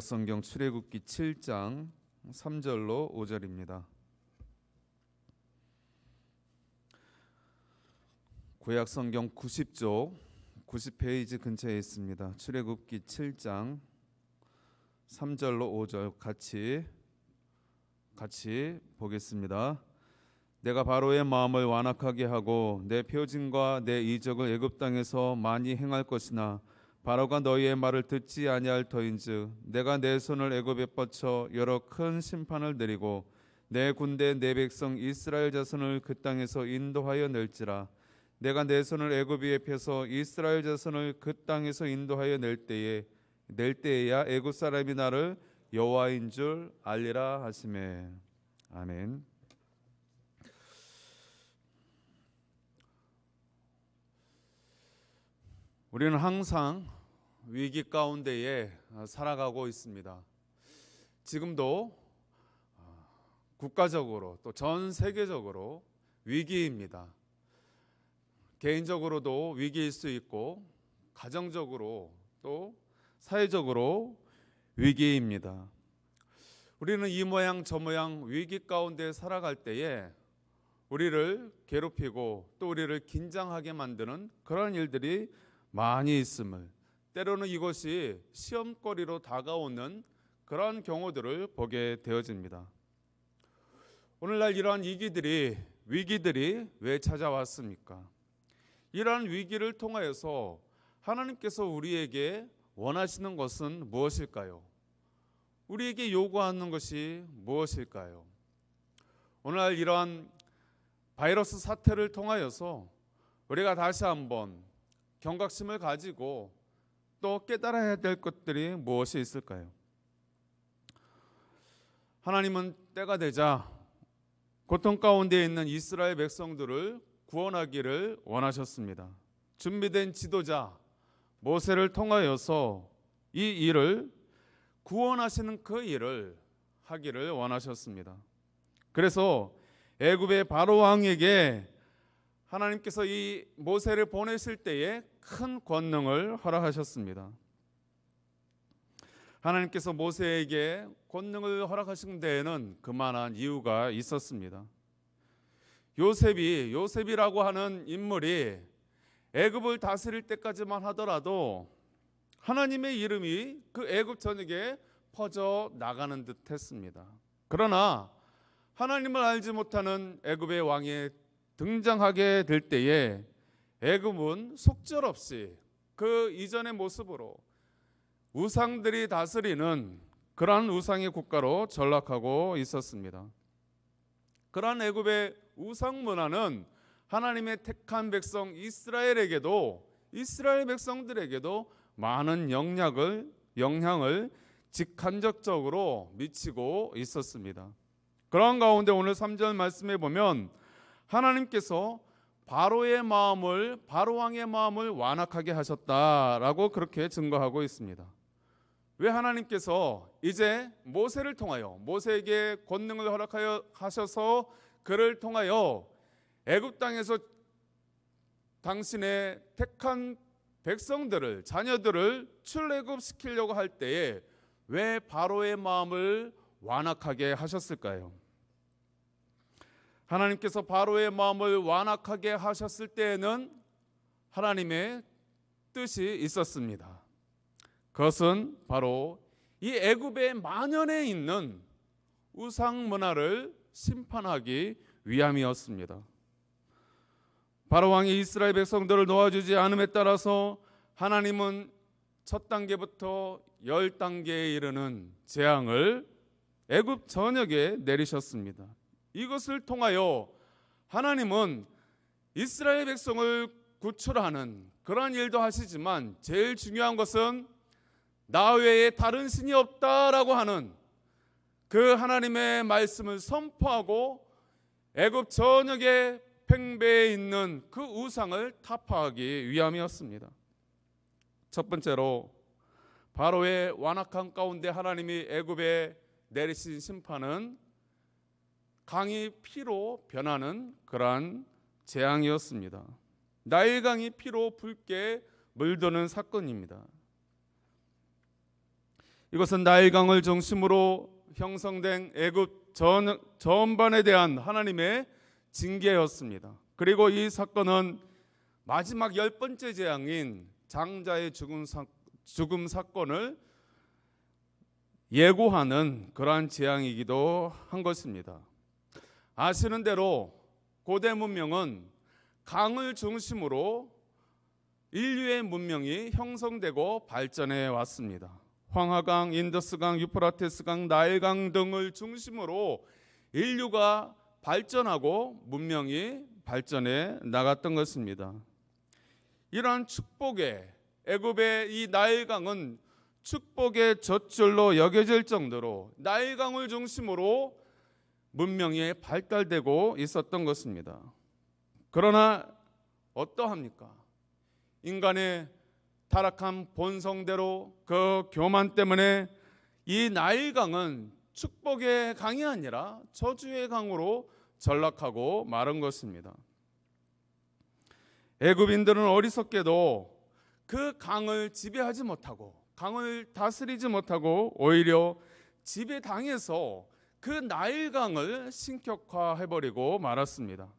구약성경 출애굽기 7장 3절로 5절입니다. 구약성경 90쪽 90페이지 근처에 있습니다. 출애굽기 7장 3절로 5절 같이 보겠습니다. 내가 바로의 마음을 완악하게 하고 내 표징과 내 이적을 애굽 땅에서 많이 행할 것이나 바로가 너희의 말을 듣지 아니할 터인즉 내가 내 손을 애굽에 뻗쳐 여러 큰 심판을 내리고 내 군대 내 백성 이스라엘 자손을 그 땅에서 인도하여 낼지라. 내가 내 손을 애굽 위에 펴서 이스라엘 자손을 그 땅에서 인도하여 낼 때에야 애굽 사람이 나를 여호와인 줄 알리라 하시매. 아멘. 우리는 항상 위기 가운데에 살아가고 있습니다. 지금도 국가적으로 또 전 세계적으로 위기입니다. 개인적으로도 위기일 수 있고 가정적으로 또 사회적으로 위기입니다. 우리는 이 모양 저 모양 위기 가운데 살아갈 때에 우리를 괴롭히고 또 우리를 긴장하게 만드는 그런 일들이 많이 있음을, 때로는 이것이 시험거리로 다가오는 그런 경우들을 보게 되어집니다. 오늘날 이러한 위기들이 왜 찾아왔습니까? 이러한 위기를 통하여서 하나님께서 우리에게 원하시는 것은 무엇일까요? 우리에게 요구하는 것이 무엇일까요? 오늘날 이러한 바이러스 사태를 통하여서 우리가 다시 한번 경각심을 가지고 또 깨달아야 될 것들이 무엇이 있을까요? 하나님은 때가 되자 고통 가운데 있는 이스라엘 백성들을 구원하기를 원하셨습니다. 준비된 지도자 모세를 통하여서 이 일을 구원하시는 그 일을 하기를 원하셨습니다. 그래서 애굽의 바로 왕에게 하나님께서 이 모세를 보내실 때에 큰 권능을 허락하셨습니다. 하나님께서 모세에게 권능을 허락하신 데에는 그만한 이유가 있었습니다. 요셉이라고 하는 인물이 애굽을 다스릴 때까지만 하더라도 하나님의 이름이 그 애굽 전역에 퍼져 나가는 듯 했습니다. 그러나 하나님을 알지 못하는 애굽의 왕이 등장하게 될 때에 애굽은 속절없이 그 이전의 모습으로 우상들이 다스리는 그러한 우상의 국가로 전락하고 있었습니다. 그러한 애굽의 우상 문화는 하나님의 택한 백성 이스라엘 백성들에게도 많은 영향을 직간접적으로 미치고 있었습니다. 그런 가운데 오늘 3절 말씀에 보면 하나님께서 바로 왕의 마음을 완악하게 하셨다라고 그렇게 증거하고 있습니다. 왜 하나님께서 이제 모세를 통하여 모세에게 권능을 허락하여 하셔서 그를 통하여 애굽 땅에서 당신의 택한 백성들을 자녀들을 출애굽시키려고 할 때에 왜 바로의 마음을 완악하게 하셨을까요? 하나님께서 바로의 마음을 완악하게 하셨을 때에는 하나님의 뜻이 있었습니다. 그것은 바로 이 애굽의 만연해 있는 우상 문화를 심판하기 위함이었습니다. 바로 왕이 이스라엘 백성들을 놓아주지 않음에 따라서 하나님은 첫 단계부터 10단계에 이르는 재앙을 애굽 전역에 내리셨습니다. 이것을 통하여 하나님은 이스라엘 백성을 구출하는 그런 일도 하시지만 제일 중요한 것은 나 외에 다른 신이 없다라고 하는 그 하나님의 말씀을 선포하고 애굽 전역에 팽배해 있는 그 우상을 타파하기 위함이었습니다. 첫 번째로 바로의 완악한 가운데 하나님이 애굽에 내리신 심판은 강이 피로 변하는 그러한 재앙이었습니다. 나일강이 피로 붉게 물드는 사건입니다. 이것은 나일강을 중심으로 형성된 애굽 전반에 대한 하나님의 징계였습니다. 그리고 이 사건은 마지막 10번째 재앙인 장자의 죽음 사건을 예고하는 그러한 재앙이기도 한 것입니다. 아시는 대로 고대 문명은 강을 중심으로 인류의 문명이 형성되고 발전해 왔습니다. 황하강, 인더스강, 유프라테스강, 나일강 등을 중심으로 인류가 발전하고 문명이 발전해 나갔던 것입니다. 이러한 축복의 애굽의 이 나일강은 축복의 젖줄로 여겨질 정도로 나일강을 중심으로 문명이 발달되고 있었던 것입니다. 그러나 어떠합니까? 인간의 타락한 본성대로 그 교만 때문에 이 나일강은 축복의 강이 아니라 저주의 강으로 전락하고 마른 것입니다. 애굽인들은 어리석게도 그 강을 지배하지 못하고 강을 다스리지 못하고 오히려 지배당해서 그 나일강을 신격화해버리고 말았습니다.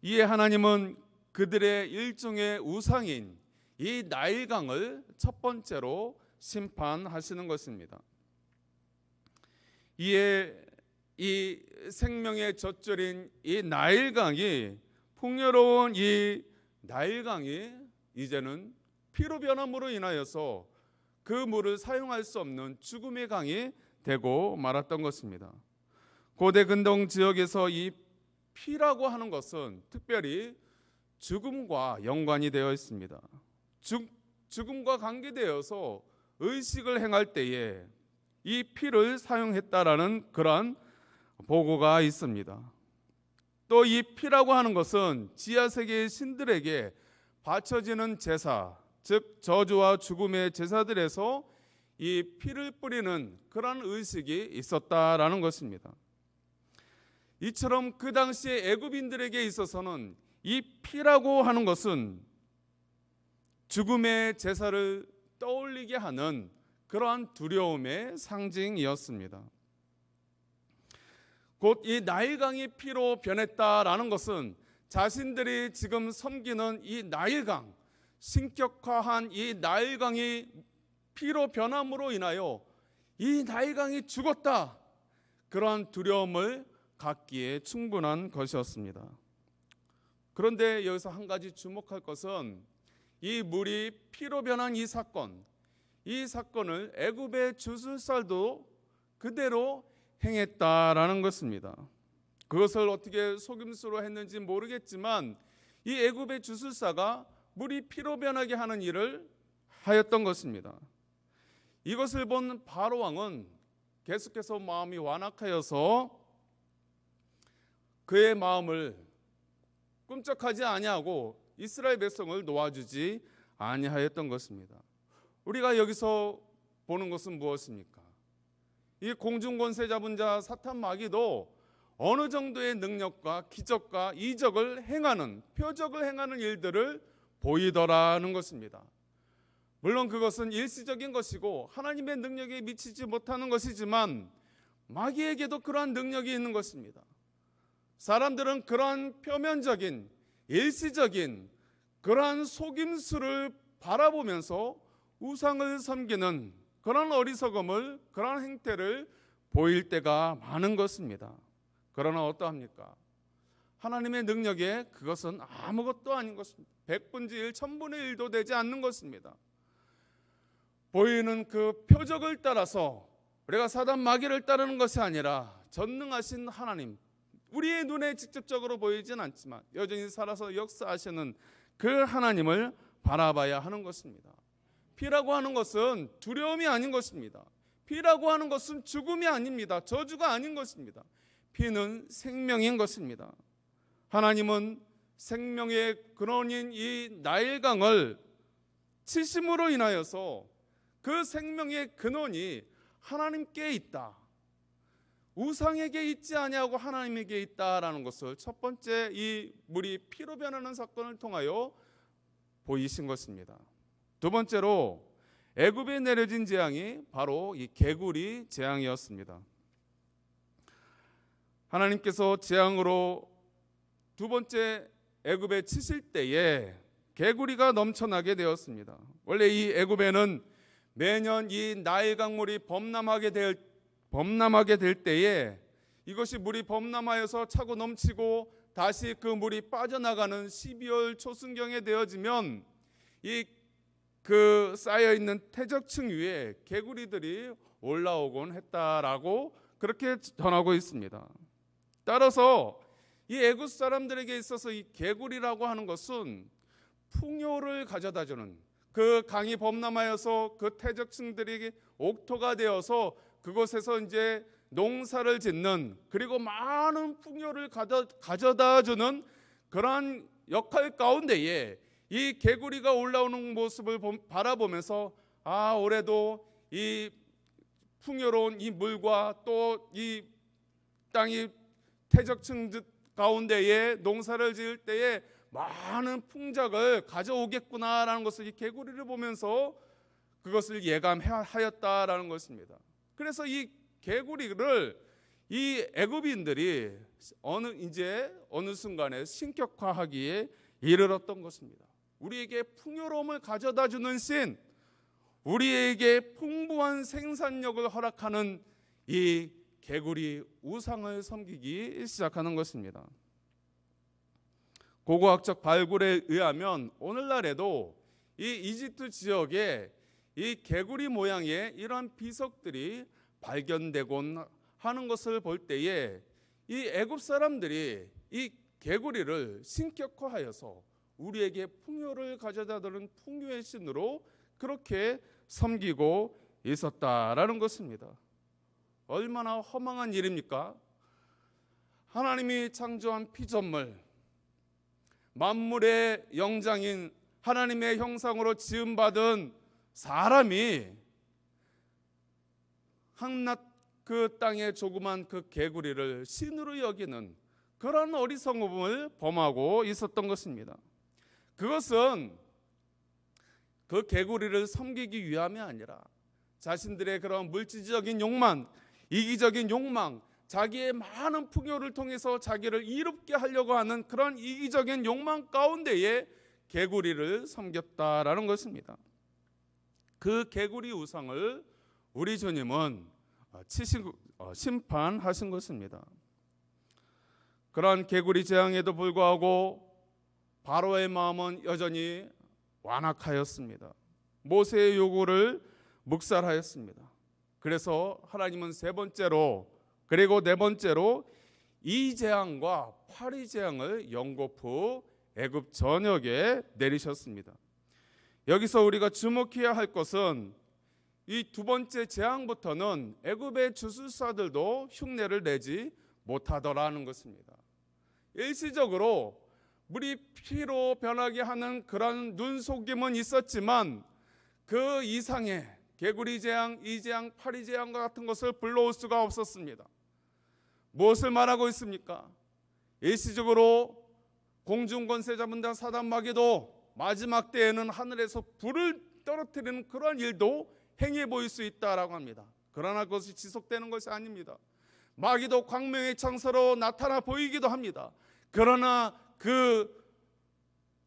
이에 하나님은 그들의 일종의 우상인 이 나일강을 첫 번째로 심판하시는 것입니다. 이에 이 생명의 젖줄인 이 나일강이 풍요로운 이 나일강이 이제는 피로 변함으로 인하여서 그 물을 사용할 수 없는 죽음의 강이 되고 말았던 것입니다. 고대 근동 지역에서 이 피라고 하는 것은 특별히 죽음과 연관이 되어 있습니다. 죽음과 관계되어서 의식을 행할 때에 이 피를 사용했다라는 그러한 보고가 있습니다. 또 이 피라고 하는 것은 지하세계의 신들에게 바쳐지는 제사, 즉 저주와 죽음의 제사들에서 이 피를 뿌리는 그런 의식이 있었다라는 것입니다. 이처럼 그 당시에 애굽인들에게 있어서는 이 피라고 하는 것은 죽음의 제사를 떠올리게 하는 그러한 두려움의 상징이었습니다. 곧 이 나일강이 피로 변했다라는 것은 자신들이 지금 섬기는 이 나일강, 신격화한 이 나일강이 피로 변함으로 인하여 이 나일강이 죽었다, 그러한 두려움을 갖기에 충분한 것이었습니다. 그런데 여기서 한 가지 주목할 것은 이 물이 피로 변한 이 사건을 애굽의 주술살도 그대로 행했다라는 것입니다. 그것을 어떻게 속임수로 했는지 모르겠지만 이 애굽의 주술사가 물이 피로 변하게 하는 일을 하였던 것입니다. 이것을 본 바로 왕은 계속해서 마음이 완악하여서 그의 마음을 꿈쩍하지 아니하고 이스라엘 백성을 놓아주지 아니하였던 것입니다. 우리가 여기서 보는 것은 무엇입니까? 이 공중권세 잡은 자 사탄 마귀도 어느 정도의 능력과 기적과 이적을 행하는, 표적을 행하는 일들을 보이더라는 것입니다. 물론 그것은 일시적인 것이고 하나님의 능력에 미치지 못하는 것이지만 마귀에게도 그러한 능력이 있는 것입니다. 사람들은 그러한 표면적인, 일시적인 그러한 속임수를 바라보면서 우상을 섬기는 그런 어리석음을, 그런 행태를 보일 때가 많은 것입니다. 그러나 어떠합니까? 하나님의 능력에 그것은 아무것도 아닌 것입니다. 100분의 1, 1000분의 1도 되지 않는 것입니다. 보이는 그 표적을 따라서 우리가 사단 마귀를 따르는 것이 아니라 전능하신 하나님, 우리의 눈에 직접적으로 보이진 않지만 여전히 살아서 역사하시는 그 하나님을 바라봐야 하는 것입니다. 피라고 하는 것은 두려움이 아닌 것입니다. 피라고 하는 것은 죽음이 아닙니다. 저주가 아닌 것입니다. 피는 생명인 것입니다. 하나님은 생명의 근원인 이 나일강을 치심으로 인하여서 그 생명의 근원이 하나님께 있다, 우상에게 있지 아니하고 하나님에게 있다라는 것을 첫 번째 이 물이 피로 변하는 사건을 통하여 보이신 것입니다. 두 번째로 애굽에 내려진 재앙이 바로 이 개구리 재앙이었습니다. 하나님께서 재앙으로 두 번째 애굽에 치실 때에 개구리가 넘쳐나게 되었습니다. 원래 이 애굽에는 매년 이 나일 강물이 범람하게 될 때에 이것이 물이 범람하여서 차고 넘치고 다시 그 물이 빠져나가는 12월 초순경에 되어지면 그 쌓여 있는 퇴적층 위에 개구리들이 올라오곤 했다라고 그렇게 전하고 있습니다. 따라서 이 애굽 사람들에게 있어서 이 개구리라고 하는 것은 풍요를 가져다주는, 그 강이 범람하여서 그 퇴적층들에게 옥토가 되어서 그곳에서 이제 농사를 짓는, 그리고 많은 풍요를 가져다주는 그러한 역할 가운데에 이 개구리가 올라오는 모습을 바라보면서 올해도 이 풍요로운 이 물과 또 이 땅이 퇴적층 가운데에 농사를 지을 때에 많은 풍작을 가져오겠구나라는 것을 이 개구리를 보면서 그것을 예감하였다라는 것입니다. 그래서 이 개구리를 이 애굽인들이 어느 순간에 신격화하기에 이르렀던 것입니다. 우리에게 풍요로움을 가져다 주는 신, 우리에게 풍부한 생산력을 허락하는 이 개구리 우상을 섬기기 시작하는 것입니다. 고고학적 발굴에 의하면 오늘날에도 이 이집트 지역에 이 개구리 모양의 이러한 비석들이 발견되곤 하는 것을 볼 때에 이 애굽 사람들이 이 개구리를 신격화하여서 우리에게 풍요를 가져다주는 풍요의 신으로 그렇게 섬기고 있었다라는 것입니다. 얼마나 허망한 일입니까? 하나님이 창조한 피조물, 만물의 영장인 하나님의 형상으로 지음받은 사람이 한낱 그 땅의 조그만 그 개구리를 신으로 여기는 그런 어리석음을 범하고 있었던 것입니다. 그것은 그 개구리를 섬기기 위함이 아니라 자신들의 그런 물질적인 욕망, 이기적인 욕망, 자기의 많은 풍요를 통해서 자기를 이롭게 하려고 하는 그런 이기적인 욕망 가운데에 개구리를 섬겼다라는 것입니다. 그 개구리 우상을 우리 주님은 심판하신 것입니다. 그러한 개구리 재앙에도 불구하고 바로의 마음은 여전히 완악하였습니다. 모세의 요구를 묵살하였습니다. 그래서 하나님은 세 번째로 그리고 네 번째로 이 재앙과 파리 재앙을 연거푸 애굽 전역에 내리셨습니다. 여기서 우리가 주목해야 할 것은 이 두 번째 재앙부터는 애굽의 주술사들도 흉내를 내지 못하더라는 것입니다. 일시적으로 물이 피로 변하게 하는 그런 눈속임은 있었지만 그 이상의 개구리 재앙, 이 재앙, 파리 재앙과 같은 것을 불러올 수가 없었습니다. 무엇을 말하고 있습니까? 일시적으로 공중 권세 잡은 자 사단 마귀도 마지막 때에는 하늘에서 불을 떨어뜨리는 그러한 일도 행해 보일 수 있다라고 합니다. 그러나 그것이 지속되는 것이 아닙니다. 마귀도 광명의 창사로 나타나 보이기도 합니다. 그러나 그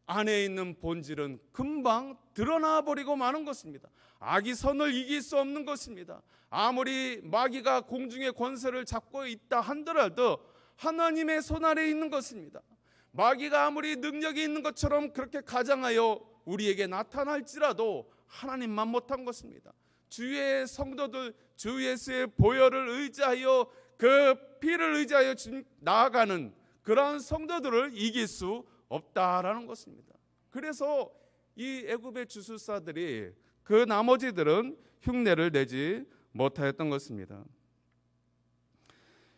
안에 있는 본질은 금방 드러나 버리고 마는 것입니다. 악이 선을 이길 수 없는 것입니다. 아무리 마귀가 공중의 권세를 잡고 있다 한들라도 하나님의 손 아래에 있는 것입니다. 마귀가 아무리 능력이 있는 것처럼 그렇게 가장하여 우리에게 나타날지라도 하나님만 못한 것입니다. 주의 성도들, 주 예수의 보혈을 의지하여 그 피를 의지하여 나아가는 그러한 성도들을 이길 수 없다라는 것입니다. 그래서 이 애굽의 주술사들이 그 나머지들은 흉내를 내지 못하였던 것입니다.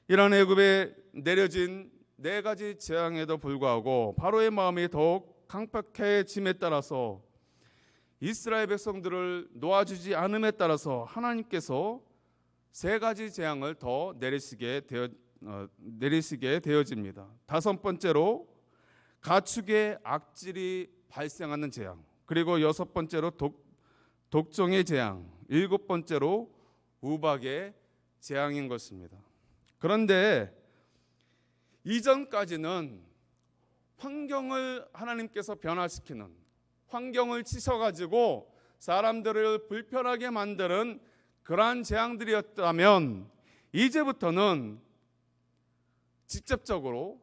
이런 애굽에 내려진 네 가지 재앙에도 불구하고 바로의 마음이 더욱 강팍해짐에 따라서 이스라엘 백성들을 놓아주지 않음에 따라서 하나님께서 세 가지 재앙을 더 내리시게 되어집니다. 다섯 번째로 가축의 악질이 발생하는 재앙, 그리고 여섯 번째로 독종의 재앙, 7번째로 우박의 재앙인 것입니다. 그런데 이전까지는 환경을 하나님께서 변화시키는, 환경을 치셔가지고 사람들을 불편하게 만드는 그러한 재앙들이었다면, 이제부터는 직접적으로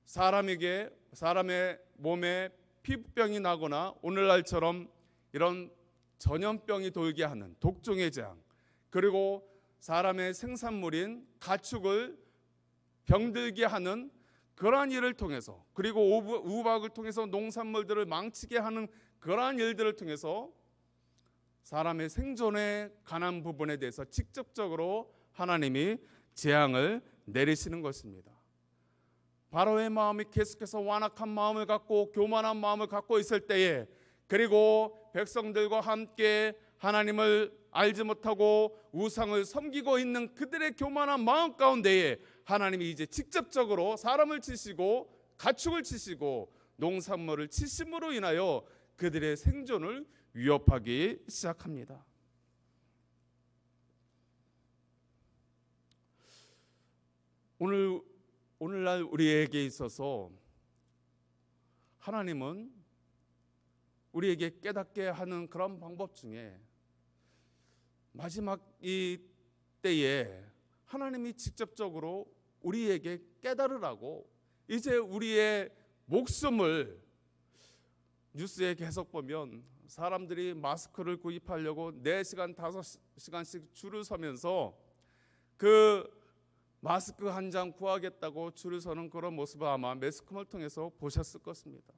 사람의 몸에 피부병이 나거나 오늘날처럼 이런 전염병이 돌게 하는 독종의 재앙, 그리고 사람의 생산물인 가축을 병들게 하는 그러한 일을 통해서, 그리고 우박을 통해서 농산물들을 망치게 하는 그러한 일들을 통해서 사람의 생존에 관한 부분에 대해서 직접적으로 하나님이 재앙을 내리시는 것입니다. 바로의 마음이 계속해서 완악한 마음을 갖고 교만한 마음을 갖고 있을 때에, 그리고 백성들과 함께 하나님을 알지 못하고 우상을 섬기고 있는 그들의 교만한 마음 가운데에 하나님이 이제 직접적으로 사람을 치시고 가축을 치시고 농산물을 치심으로 인하여 그들의 생존을 위협하기 시작합니다. 오늘날 우리에게 있어서 하나님은 우리에게 깨닫게 하는 그런 방법 중에 마지막 이 때에 하나님이 직접적으로 우리에게 깨달으라고, 이제 우리의 목숨을, 뉴스에 계속 보면 사람들이 마스크를 구입하려고 4시간 5시간씩 줄을 서면서 그 마스크 한 장 구하겠다고 줄을 서는 그런 모습을 아마 매스컴을 통해서 보셨을 것입니다.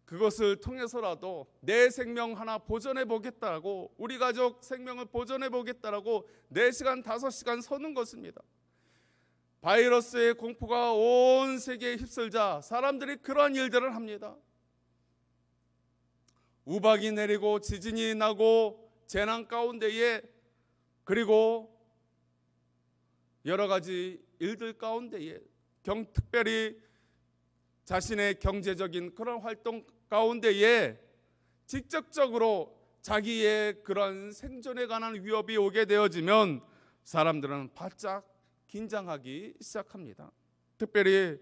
그것을 통해서라도 내 생명 하나 보존해 보겠다고, 우리 가족 생명을 보존해 보겠다라고 4시간 5시간 서는 것입니다. 바이러스의 공포가 온 세계에 휩쓸자 사람들이 그러한 일들을 합니다. 우박이 내리고 지진이 나고 재난 가운데에, 그리고 여러 가지 일들 가운데에, 특별히 자신의 경제적인 그런 활동 가운데에 직접적으로 자기의 그런 생존에 관한 위협이 오게 되어지면 사람들은 바짝 긴장하기 시작합니다. 특별히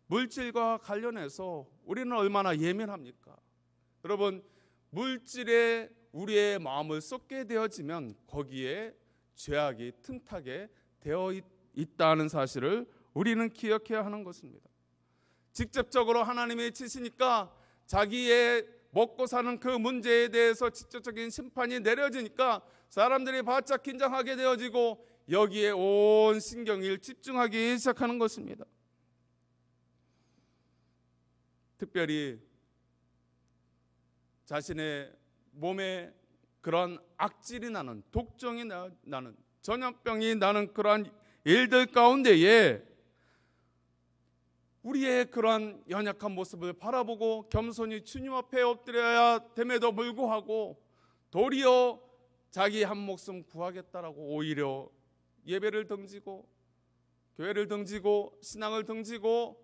물질과 관련해서 우리는 얼마나 예민합니까? 여러분, 물질에 우리의 마음을 쏟게 되어지면 거기에 죄악이 틈타게 되어 있다는 사실을 우리는 기억해야 하는 것입니다. 직접적으로 하나님이 치시니까 자기의 먹고 사는 그 문제에 대해서 직접적인 심판이 내려지니까 사람들이 바짝 긴장하게 되어지고 여기에 온 신경을 집중하기 시작하는 것입니다. 특별히 자신의 몸에 그런 악질이 나는, 독종이 나는, 전염병이 나는 그러한 일들 가운데에 우리의 그러한 연약한 모습을 바라보고 겸손히 주님 앞에 엎드려야 됨에도 불구하고 도리어 자기 한 목숨 구하겠다라고 오히려 예배를 등지고 교회를 등지고 신앙을 등지고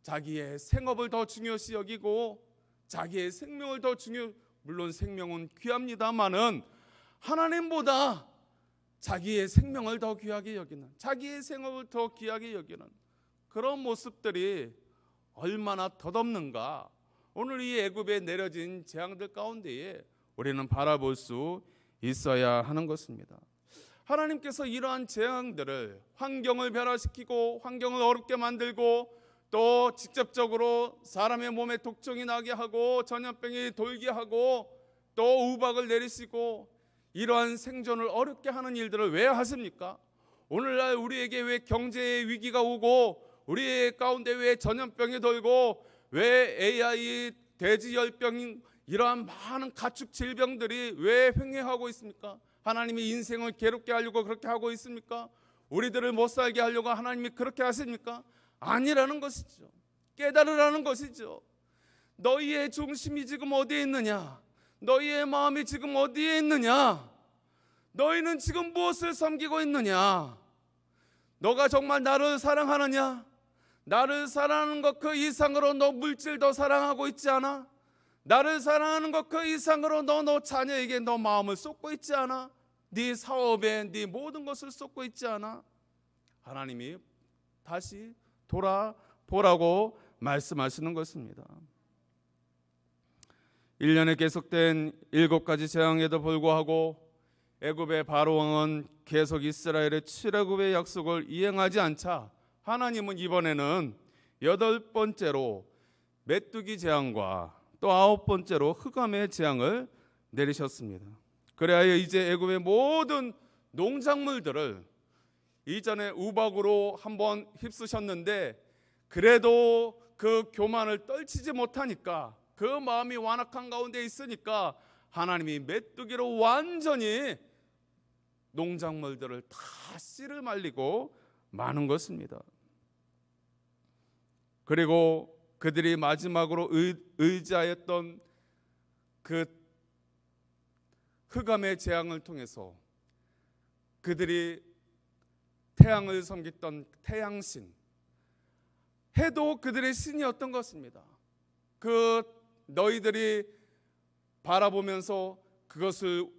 자기의 생업을 더 중요시 여기고 자기의 생명을 더 물론 생명은 귀합니다마는 하나님보다 자기의 생명을 더 귀하게 여기는, 자기의 생업을 더 귀하게 여기는 그런 모습들이 얼마나 덧없는가. 오늘 이 애굽에 내려진 재앙들 가운데에 우리는 바라볼 수 있어야 하는 것입니다. 하나님께서 이러한 재앙들을, 환경을 변화시키고 환경을 어렵게 만들고 또 직접적으로 사람의 몸에 독종이 나게 하고 전염병이 돌게 하고 또 우박을 내리시고 이러한 생존을 어렵게 하는 일들을 왜 하십니까? 오늘날 우리에게 왜 경제의 위기가 오고 우리 가운데 왜 전염병이 돌고 왜 AI, 돼지열병, 이러한 많은 가축 질병들이 왜 횡행하고 있습니까? 하나님이 인생을 괴롭게 하려고 그렇게 하고 있습니까? 우리들을 못 살게 하려고 하나님이 그렇게 하십니까? 아니라는 것이죠. 깨달으라는 것이죠. 너희의 중심이 지금 어디에 있느냐? 너희의 마음이 지금 어디에 있느냐? 너희는 지금 무엇을 섬기고 있느냐? 너가 정말 나를 사랑하느냐? 나를 사랑하는 것 그 이상으로 너 물질 더 사랑하고 있지 않아? 나를 사랑하는 것 그 이상으로 너 자녀에게 너 마음을 쏟고 있지 않아? 네 사업에 네 모든 것을 쏟고 있지 않아? 하나님이 다시 돌아보라고 말씀하시는 것입니다. 1년에 계속된 7가지 재앙에도 불구하고 애굽의 바로 왕은 계속 이스라엘의 출애굽의 약속을 이행하지 않자 하나님은 이번에는 8번째로 메뚜기 재앙과 또 9번째로 흑암의 재앙을 내리셨습니다. 그래야 이제 애굽의 모든 농작물들을 이전에 우박으로 한번 휩쓰셨는데 그래도 그 교만을 떨치지 못하니까 그 마음이 완악한 가운데 있으니까 하나님이 메뚜기로 완전히 농작물들을 다 씨를 말리고 마는 것입니다. 그리고 그들이 마지막으로 의지하였던 그 흑암의 재앙을 통해서 그들이 태양을 섬겼던 태양신, 해도 그들의 신이었던 것입니다. 그 너희들이 바라보면서 그것을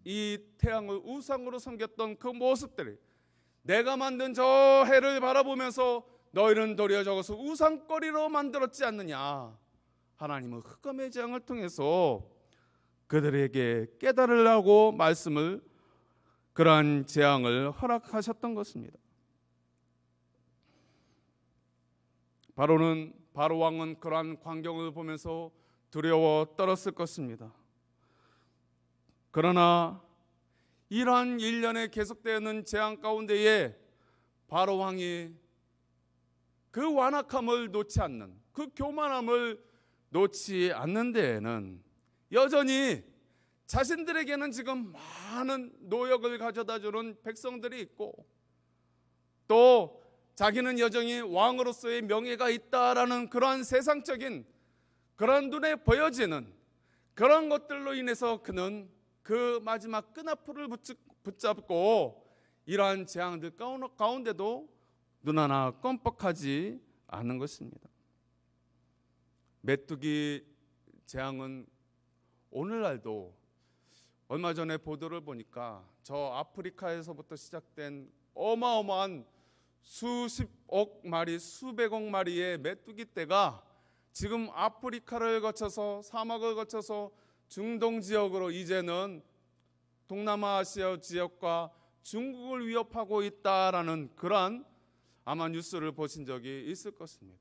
이 태양을 우상으로 섬겼던 그 모습들이 내가 만든 저 해를 바라보면서 너희는 도리어 저것을 우상거리로 만들었지 않느냐. 하나님은 흑암의 재앙을 통해서 그들에게 깨달으라고 말씀을 그러한 재앙을 허락하셨던 것입니다. 바로 왕은 그러한 광경을 보면서 두려워 떨었을 것입니다. 그러나 이러한 1년에 계속되는 재앙 가운데에 바로 왕이 그 완악함을 놓지 않는, 그 교만함을 놓지 않는 데에는 여전히 자신들에게는 지금 많은 노역을 가져다주는 백성들이 있고 또 자기는 여전히 왕으로서의 명예가 있다라는 그러한 세상적인 그런 눈에 보여지는 그런 것들로 인해서 그는 그 마지막 끈앞을 붙잡고 이러한 재앙들 가운데도 눈 하나 껌뻑하지 않는 것입니다. 메뚜기 재앙은 오늘날도 얼마 전에 보도를 보니까 저 아프리카에서부터 시작된 어마어마한 수십억 마리, 수백억 마리의 메뚜기 떼가 지금 아프리카를 거쳐서 사막을 거쳐서 중동 지역으로 이제는 동남아시아 지역과 중국을 위협하고 있다라는 그러한 아마 뉴스를 보신 적이 있을 것입니다.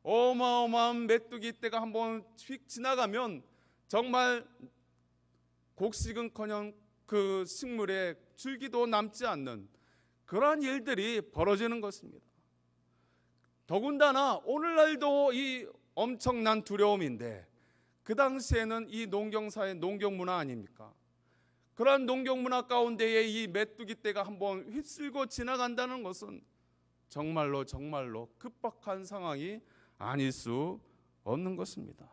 어마어마한 메뚜기 떼가 한번 휙 지나가면 정말 곡식은커녕 그 식물에 줄기도 남지 않는 그러한 일들이 벌어지는 것입니다. 더군다나 오늘날도 이 엄청난 두려움인데 그 당시에는 이 농경사의 농경문화 아닙니까? 그러한 농경문화 가운데에 이 메뚜기 떼가 한번 휩쓸고 지나간다는 것은 정말로 급박한 상황이 아닐 수 없는 것입니다.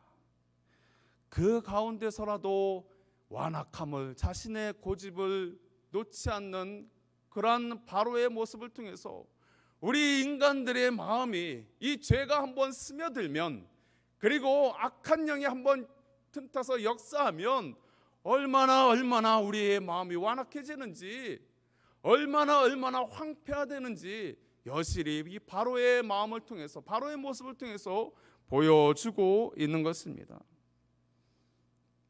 그 가운데서라도 완악함을, 자신의 고집을 놓지 않는 그러한 바로의 모습을 통해서 우리 인간들의 마음이 이 죄가 한번 스며들면 그리고 악한 영이 한번 틈타서 역사하면 얼마나 우리의 마음이 완악해지는지 얼마나 황폐화되는지 여실히 이 바로의 마음을 통해서 바로의 모습을 통해서 보여주고 있는 것입니다.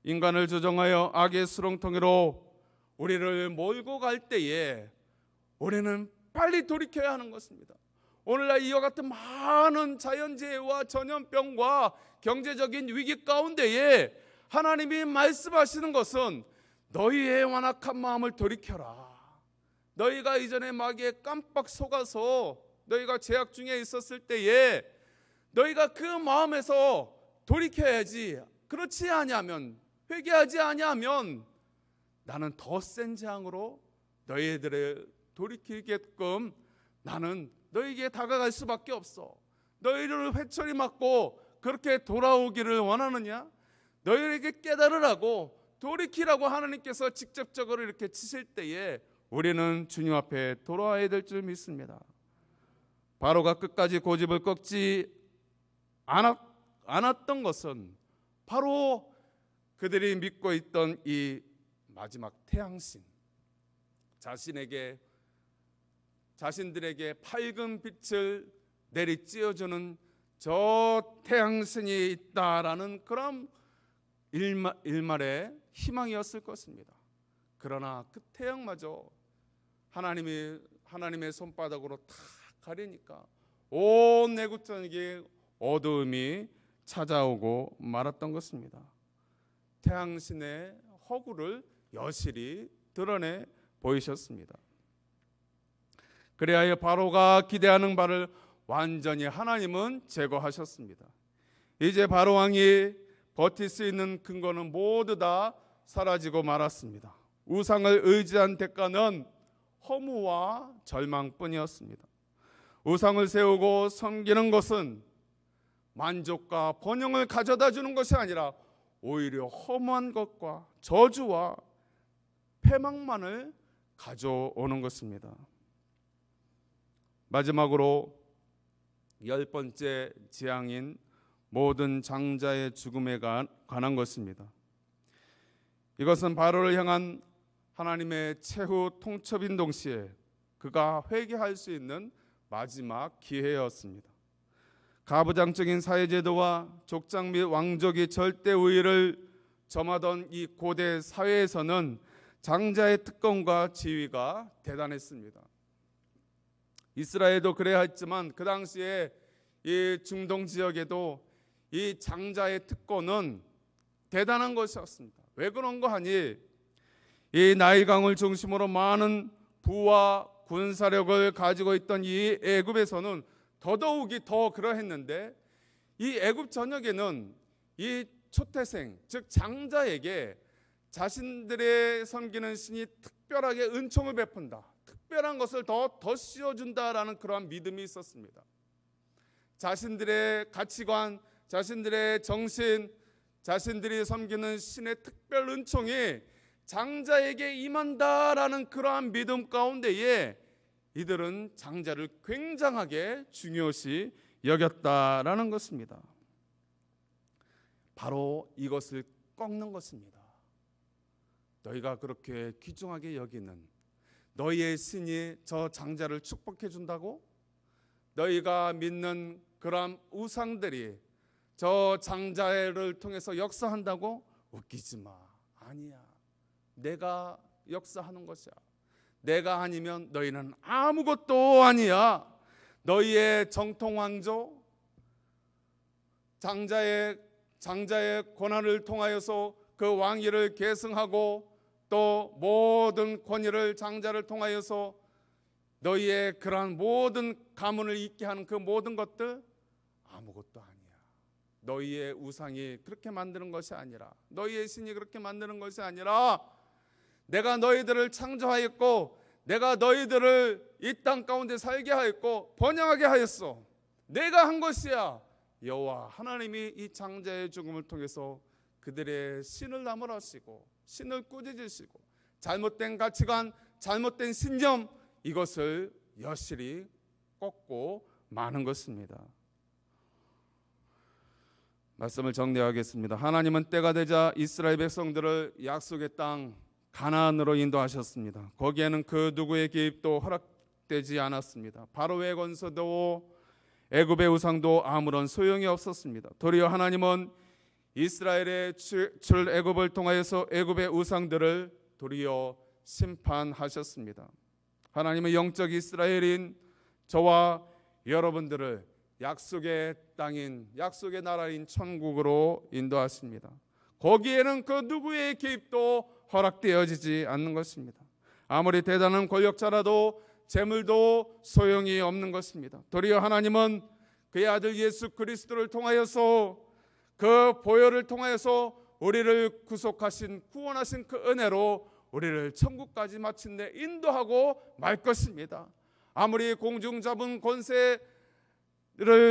인간을 조종하여 악의 수렁텅이로 우리를 몰고 갈 때에 우리는 빨리 돌이켜야 하는 것입니다. 오늘날 이와 같은 많은 자연재해와 전염병과 경제적인 위기 가운데에 하나님이 말씀하시는 것은 너희의 완악한 마음을 돌이켜라. 너희가 이전에 마귀에 깜빡 속아서 너희가 죄악 중에 있었을 때에 너희가 그 마음에서 돌이켜야지. 그렇지 아니하면, 회개하지 아니하면 나는 더 센 재앙으로 너희들을 돌이키게끔 나는 너희에게 다가갈 수밖에 없어. 너희를 회초리 맞고 그렇게 돌아오기를 원하느냐? 너희에게 깨달으라고 돌이키라고 하나님께서 직접적으로 이렇게 치실 때에 우리는 주님 앞에 돌아와야 될 줄 믿습니다. 바로가 끝까지 고집을 꺾지 않았던 것은 바로 그들이 믿고 있던 이 마지막 태양신, 자신들에게 밝은 빛을 내리쬐어주는 저 태양신이 있다라는 그런 일말의 희망이었을 것입니다. 그러나 그 태양마저 하나님의 손바닥으로 탁 가리니까 온 내구전에게 어두움이 찾아오고 말았던 것입니다. 태양신의 허구를 여실히 드러내 보이셨습니다. 그래야 바로가 기대하는 바를 완전히 하나님은 제거하셨습니다. 이제 바로 왕이 버틸 수 있는 근거는 모두 다 사라지고 말았습니다. 우상을 의지한 대가는 허무와 절망뿐이었습니다. 우상을 세우고 섬기는 것은 만족과 번영을 가져다 주는 것이 아니라 오히려 허무한 것과 저주와 패망만을 가져오는 것입니다. 마지막으로 10번째 재앙인 모든 장자의 죽음에 관한 것입니다. 이것은 바로를 향한 하나님의 최후 통첩인 동시에 그가 회개할 수 있는 마지막 기회였습니다. 가부장적인 사회제도와 족장 및 왕족이 절대 우위를 점하던 이 고대 사회에서는 장자의 특권과 지위가 대단했습니다. 이스라엘도 그래야 했지만 그 당시에 이 중동 지역에도 이 장자의 특권은 대단한 것이었습니다. 왜 그런 거 하니 이 나일강을 중심으로 많은 부와 군사력을 가지고 있던 이 애굽에서는 더더욱이 더 그러했는데 이 애굽 전역에는 이 초태생 즉 장자에게 자신들의 섬기는 신이 특별하게 은총을 베푼다, 특별한 것을 더 씌워준다라는 그러한 믿음이 있었습니다. 자신들의 가치관, 자신들의 정신, 자신들이 섬기는 신의 특별 은총이 장자에게 임한다라는 그러한 믿음 가운데에 이들은 장자를 굉장하게 중요시 여겼다라는 것입니다. 바로 이것을 꺾는 것입니다. 너희가 그렇게 귀중하게 여기는 너희의 신이 저 장자를 축복해 준다고? 너희가 믿는 그러한 우상들이 저 장자를 통해서 역사한다고? 웃기지 마. 아니야. 내가 역사하는 것이야. 내가 아니면 너희는 아무것도 아니야. 너희의 정통 왕조, 장자의 권한을 통하여서 그 왕위를 계승하고 또 모든 권위를 장자를 통하여서 너희의 그러한 모든 가문을 잇게 하는 그 모든 것들 아무것도 아니야. 너희의 우상이 그렇게 만드는 것이 아니라, 너희의 신이 그렇게 만드는 것이 아니라 내가 너희들을 창조하였고 내가 너희들을 이 땅 가운데 살게 하였고 번영하게 하였어. 내가 한 것이야. 여호와 하나님이 이 장자의 죽음을 통해서 그들의 신을 나무라시고 신을 꾸짖으시고 잘못된 가치관, 잘못된 신념, 이것을 여실히 꺾고 마는 것입니다. 말씀을 정리하겠습니다. 하나님은 때가 되자 이스라엘 백성들을 약속의 땅 가나안으로 인도하셨습니다. 거기에는 그 누구의 개입도 허락되지 않았습니다. 바로의 권세도 애굽의 우상도 아무런 소용이 없었습니다. 도리어 하나님은 이스라엘의 출애굽을 통하여서 애굽의 우상들을 도리어 심판하셨습니다. 하나님은 영적 이스라엘인 저와 여러분들을 약속의 땅인, 약속의 나라인 천국으로 인도하십니다. 거기에는 그 누구의 개입도 허락되어지지 않는 것입니다. 아무리 대단한 권력자라도 재물도 소용이 없는 것입니다. 도리어 하나님은 그의 아들 예수 그리스도를 통하여서 그 보혈을 통하여서 우리를 구속하신, 구원하신 그 은혜로 우리를 천국까지 마침내 인도하고 말 것입니다. 아무리 공중 잡은 권세를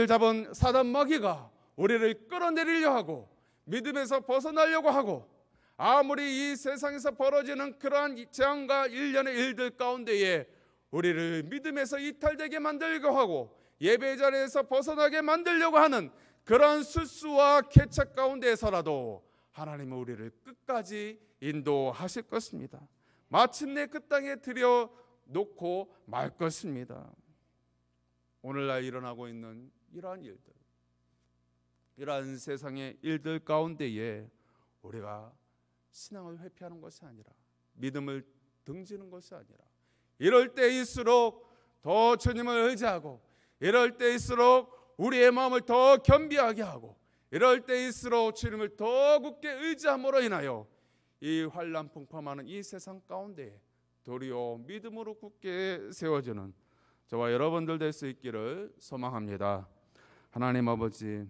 잡은 사단 마귀가 우리를 끌어내리려 하고 믿음에서 벗어나려고 하고 아무리 이 세상에서 벌어지는 그러한 재앙과 일련의 일들 가운데에 우리를 믿음에서 이탈되게 만들려고 하고 예배 자리에서 벗어나게 만들려고 하는 그런 술수와 개척 가운데에서라도 하나님은 우리를 끝까지 인도하실 것입니다. 마침내 그 땅에 들여놓고 말 것입니다. 오늘날 일어나고 있는 이러한 일들, 이러한 세상의 일들 가운데에 우리가 신앙을 회피하는 것이 아니라, 믿음을 등지는 것이 아니라, 이럴 때일수록 더 주님을 의지하고, 이럴 때일수록 우리의 마음을 더 겸비하게 하고, 이럴 때일수록 주님을 더 굳게 의지함으로 인하여 이 환난 풍파하는 이 세상 가운데 도리어 믿음으로 굳게 세워지는 저와 여러분들 될 수 있기를 소망합니다. 하나님 아버지,